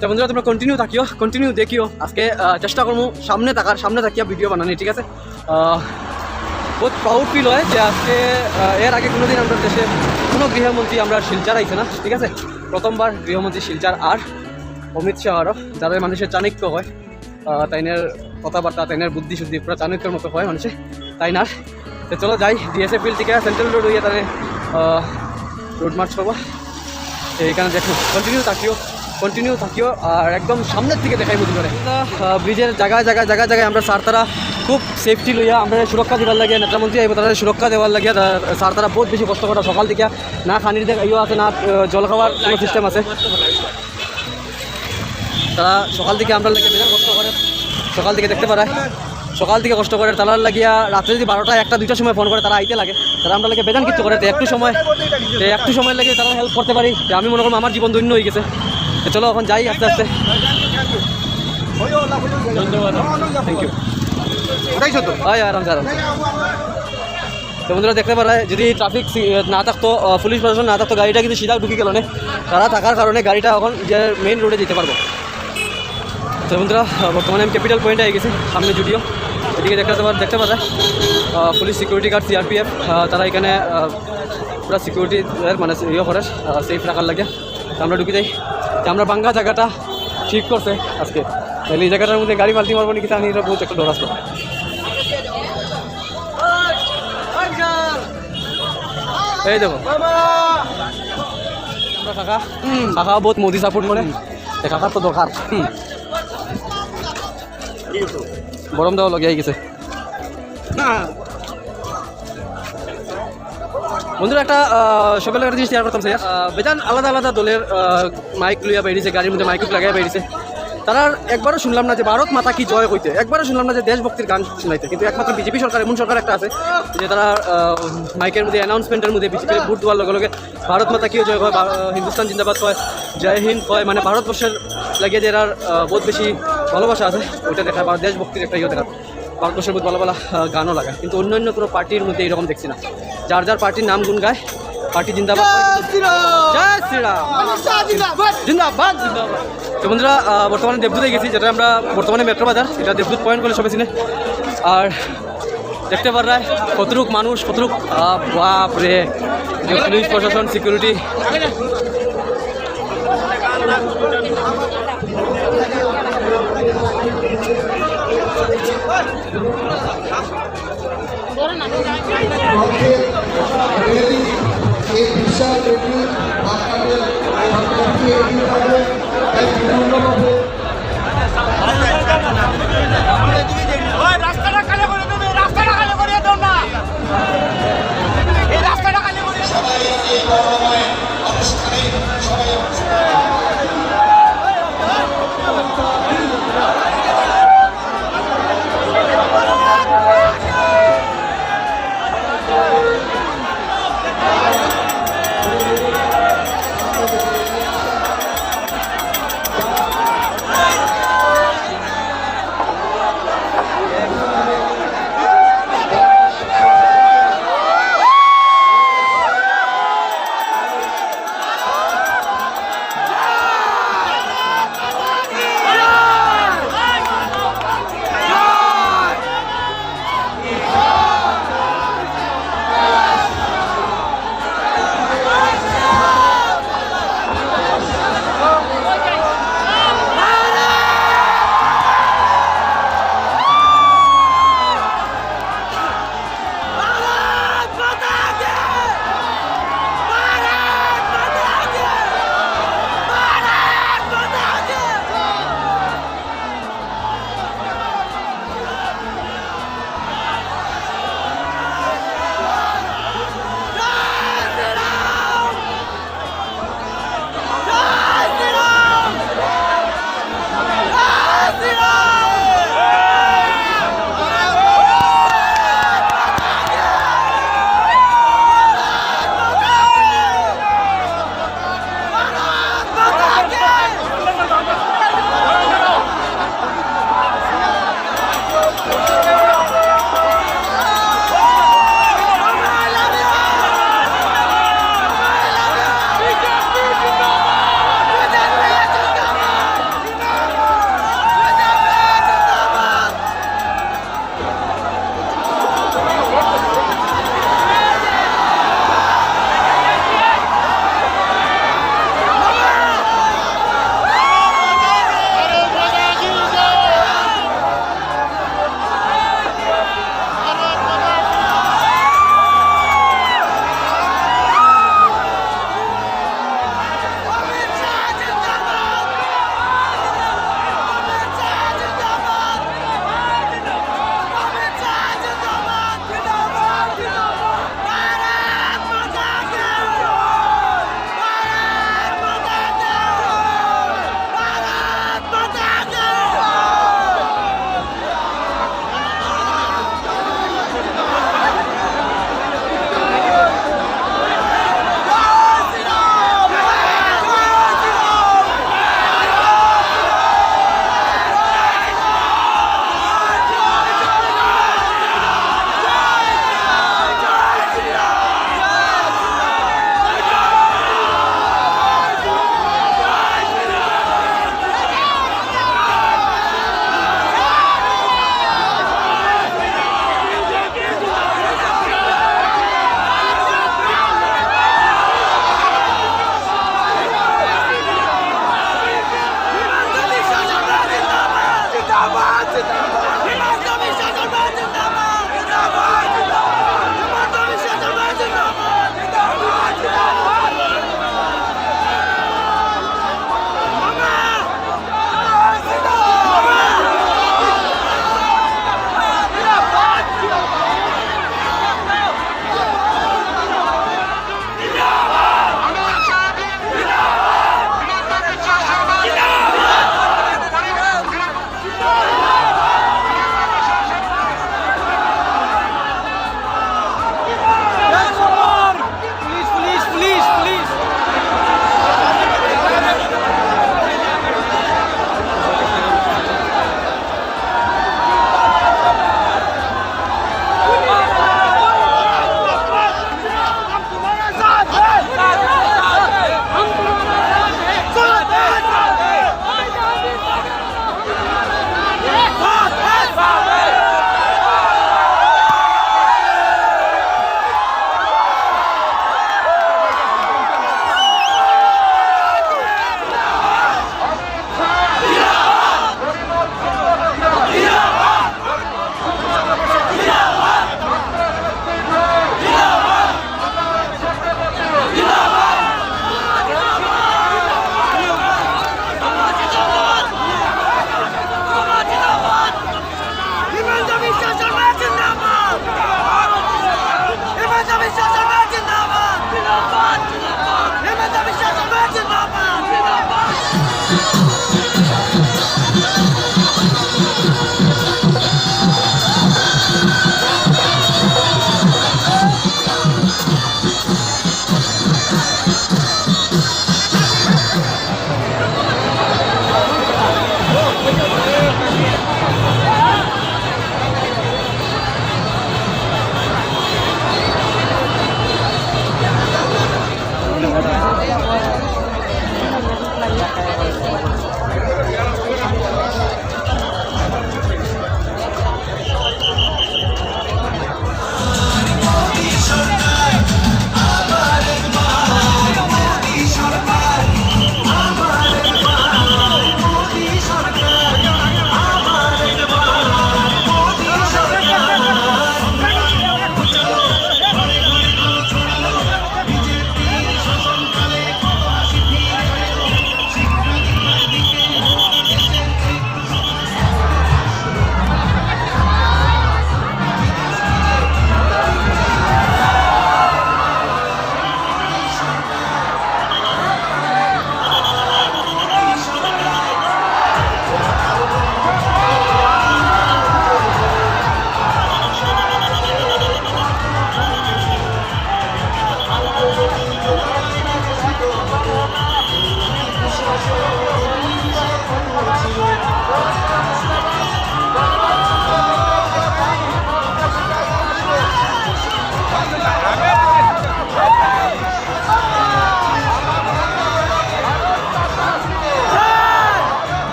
তো বন্ধুরা তোমরা কন্টিনিউ দেখিও। আজকে চেষ্টা করবো সামনে থাকিয়া ভিডিও বানানি, ঠিক আছে? বহুত প্রাউড ফিল হয় যে আজকে এর আগে কোনোদিন আমরা দেশে কোনো গৃহমন্ত্রী আমরা শিলচার আইছে না, ঠিক আছে? প্রথমবার গৃহমন্ত্রী শিলচার আর অমিত শাহরও, যারা মানুষের চাণক্য হয়, তাইনের কথাবার্তা, তাইনের বুদ্ধি শুদ্ধি পুরো চাণক্যের মতো হয় মানুষে, তাই না? তো চলো যাই ডিএসএ ফিল্ড থেকে সেন্ট্রাল রোড হইয়া তাহলে রোড মার্চ করবো। এইখানে দেখো কন্টিনিউ থাকিও আর একদম সামনের দিকে দেখাই বুঝি করে ব্রিজের জায়গায় আমরা স্যার তারা খুব সেফটি লইয়া আমরা সুরক্ষা দেওয়ার লাগে, নেতামন্ত্রী আইব তারা সুরক্ষা দেওয়ার লাগে। স্যার তারা বহুত বেশি কষ্ট করে সকাল থেকে, না খানির ইয়ে আছে না জল খাওয়ার কোনো সিস্টেম আছে। তারা সকাল থেকে আমরা লাগে বেজান কষ্ট করে, সকাল থেকে দেখতে পারায় সকাল থেকে কষ্ট করে তারা লাগিয়া রাত্রে যদি 12টা 1টা 2টার সময় ফোন করে তারা আইতে লাগে। তারা আমরা লাগে বেজান কিছু করে একটু সময় লাগে তারা হেল্প করতে পারি। আমি মনে করবো আমার জীবন ধন্য হয়ে গেছে। চলো এখন যাই আস্তে আস্তে। Thank you. আরাম। তো বন্ধুরা দেখতে পারা যদি ট্রাফিক না থাকতো, পুলিশ প্রশাসন না থাকতো, গাড়িটা কিন্তু সিধা ঢুকে গেল না। তারা থাকার কারণে গাড়িটা এখন যে মেইন রোডে যেতে পারবো। তো বন্ধুরা বর্তমানে আমি ক্যাপিটাল পয়েন্টে আই গেছি, সামনে জুডিও। এদিকে দেখতে পারা পুলিশ সিকিউরিটি গার্ড সিআরপিএফ তারা এখানে পুরো সিকিউরিটি মানে ইয়ে করে সেফ রাখার লাগে। আমরা ঢুকে যাই। আমরা বাঙ্গা জায়গাটা ঠিক করছে আজকে, তাহলে এই জায়গাটার মধ্যে গাড়ি মালতি মারবো নাকি আমি এটা বহুত একটা ডর আসলো। এই দেখো আমরা কাকা বহুত মোদি সাপোর্ট করে, কাকার তো দরকার। গরম দেওয়া লগে গেছে। বন্ধুরা একটা সকালে একটা জিনিস শেয়ার করতাম স্যার, বেজান আলাদা দলের মাইক লইয়া বেরিয়েছে, গাড়ির মধ্যে মাইক লাগাই বেরিয়েছে। তারা একবারও শুনলাম না যে ভারত মাতা কি জয় হইতে, একবারও শুনলাম না যে দেশভক্তির গান শোনাইতে। কিন্তু একমাত্র বিজেপি সরকার, এমন সরকার একটা আছে যে তারা মাইকের মধ্যে অ্যানাউন্সমেন্টের মধ্যে বিজেপির ভোট দেওয়ার লগে ভারত মাতা কি জয় হয়, হিন্দুস্তান জিন্দাবাদ হয়, জয় হিন্দ হয়, মানে ভারতবর্ষের লাগিয়ে যে এরার বহুত বেশি ভালোবাসা আছে ওইটা দেখা, বা দেশভক্তির একটা ইয়ে দেখা। ভারতবর্ষের বহুত ভালো গানও লাগায়। কিন্তু অন্য কোনো পার্টির মধ্যে এইরকম দেখছি না। যার পার্টির নাম গুণ গায়, পার্টি জিন্দাবাদ, জয় শ্রীরাম, জিন্দাবাদ। তো বন্ধুরা বর্তমানে দেবদূতে গেছি, যেটা আমরা বর্তমানে মেট্রো বাজার, এটা দেবদূত পয়েন্ট বলে সবাই চিনে। আর দেখতে পারায় কতটুক মানুষ, কতটুক বাপরে পুলিশ প্রশাসন সিকিউরিটি। রাস্তাটা খালি করে দেবে, রাস্তাটা খালি করে দাও না, এই রাস্তাটা খালি করে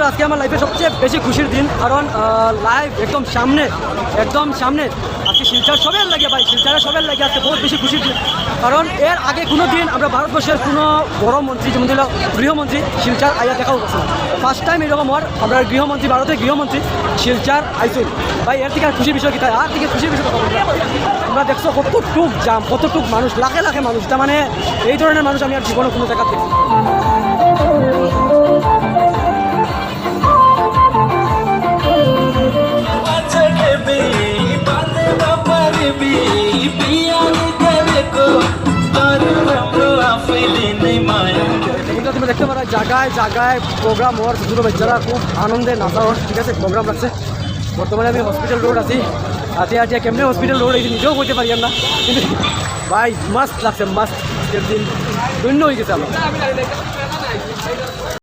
বন্ধুরা আজকে আমার লাইফে সবচেয়ে বেশি খুশির দিন, কারণ লাইভ একদম সামনে আজকে শিলচর সবের লাগে ভাই, শিলচরে সবের লাগে আজকে বহুত বেশি খুশির দিন। কারণ এর আগে কোনো দিন আমরা ভারতবর্ষের কোনো বড় মন্ত্রী, যেমন দিল গৃহমন্ত্রী শিলচর আইয়া দেখাও করছে না। ফার্স্ট টাইম এরকম হওয়ার আমরা গৃহমন্ত্রী, ভারতের গৃহমন্ত্রী শিলচর আইসুন ভাই। এর থেকে আর খুশির বিষয় কী থাকে, আর থেকে খুশির বিষয় কথা আমরা দেখছো কতটুক জাম, কতটুক মানুষ, লাখে লাখে মানুষ। তার মানে এই ধরনের মানুষ আমি আর জীবনে কোনো জায়গা দেখি। তুমি দেখতে পারো জায়গায় জায়গায় প্রোগ্রাম হওয়ার, ছোটো বাচ্চারা খুব আনন্দে নাচা হওয়ার, ঠিক আছে, প্রোগ্রাম রাখছে। বর্তমানে আমি হসপিটাল রোড আছি, হাতিয়া কেমনে হসপিটাল রোড এই নিজেও বলতে পারি না, কিন্তু ভাই মাস্ট লাগছে, মাস্ট দিন ধন্য হয়ে গেছে আমার।